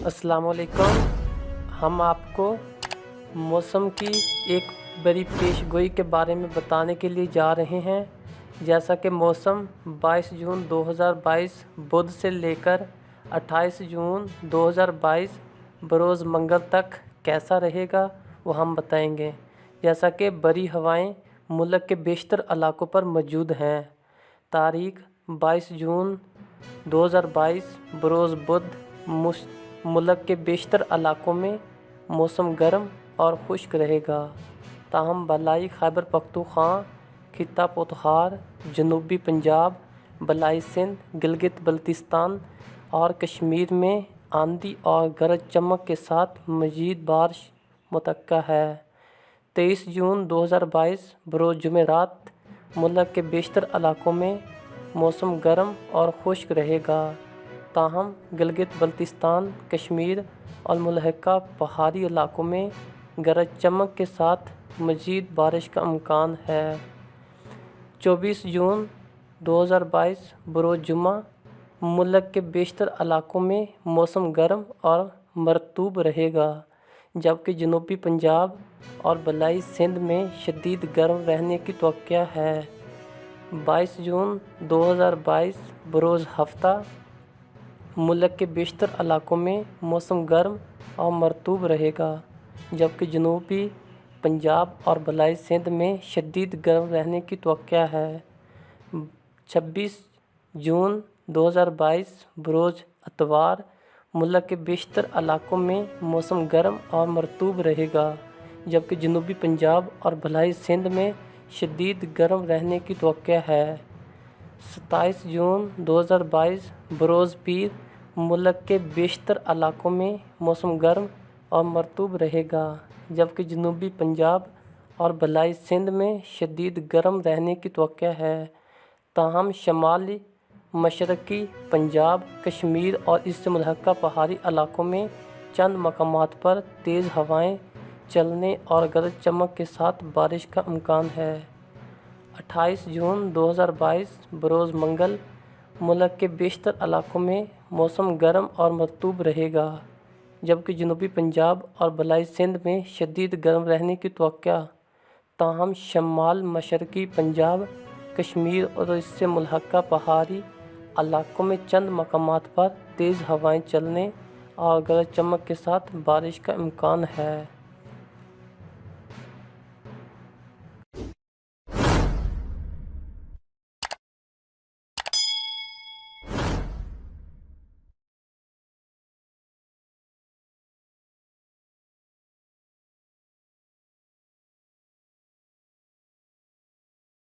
अस्सलाम वालेकुम। हम आपको मौसम की एक बड़ी पेशगोई के बारे में बताने के लिए जा रहे हैं। जैसा कि मौसम 22 जून 2022 बुध से लेकर 28 जून 2022 बरोज़ मंगल तक कैसा रहेगा वो हम बताएंगे। जैसा कि बड़ी हवाएं मुल्क के बेशतर इलाकों पर मौजूद हैं। तारीख़ 22 जून 2022 बरोज़ बुध मुल्क के बेशतर इलाकों में मौसम गर्म और खुश्क रहेगा। ताहम बलाई खैबर पख्तूनख्वा, खित्ता पोठहार, जनूबी पंजाब, बलाई सिंध, गिलगित बल्तिस्तान और कश्मीर में आंधी और गरज चमक के साथ मज़ीद बारिश मुतवक्का है। 23 जून 2022 बरोज़ जुमेरात मुल्क के बेशतर इलाकों में मौसम गर्म और खुश्क रहेगा। ताहम गिलगित बल्तिस्तान, कश्मीर और मुल्हिका पहाड़ी इलाकों में गरज चमक के साथ मज़ीद बारिश का इम्कान है। 24 जून 2022 बरोज़ जुमा मुल्क के बेशतर इलाकों में मौसम गर्म और मरतूब रहेगा, जबकि जनूबी पंजाब और बलाई सिंध में शदीद गर्म रहने की तवक्को है। 22 जून 2022 बरोज़ हफ्ता मुल्क के बेशतर इलाकों में मौसम गर्म और मरतूब रहेगा, जबकि जनूबी पंजाब और बलाई सिंध में शदीद गर्म रहने की तवक्को है। 26 जून 2022 बरोज़ इतवार मुल्क के बेशतर इलाकों में मौसम गर्म और मरतूब रहेगा, जबकि जनूबी पंजाब और बलाई सिंध में शदीद गर्म रहने की तवक्को है। 27 जून 2022 बरोज़ पीर मुल्क के बेशतर इलाकों में मौसम गर्म और मरतूब रहेगा, जबकि जनूबी पंजाब और बलाई सिंध में शदीद गर्म रहने की तवक्को है। ताहम शमाली मशरक़ी पंजाब, कश्मीर और इससे मुल्हिका पहाड़ी इलाकों में चंद मकामात पर तेज़ हवाएं चलने और गरज चमक के साथ बारिश का इम्कान है। 28 जून 2022 बरोज़ मंगल मुल्क के बेशतर इलाकों में मौसम गर्म और मरतूब रहेगा, जबकि जनूबी पंजाब और बलाई सिंध में शदीद गर्म रहने की तवक्को। ताहम शमाल मशरक़ी पंजाब, कश्मीर और इससे मुल्हिका पहाड़ी इलाकों में चंद मकामात पर तेज़ हवाएं चलने और गरज चमक के साथ बारिश का इम्कान है।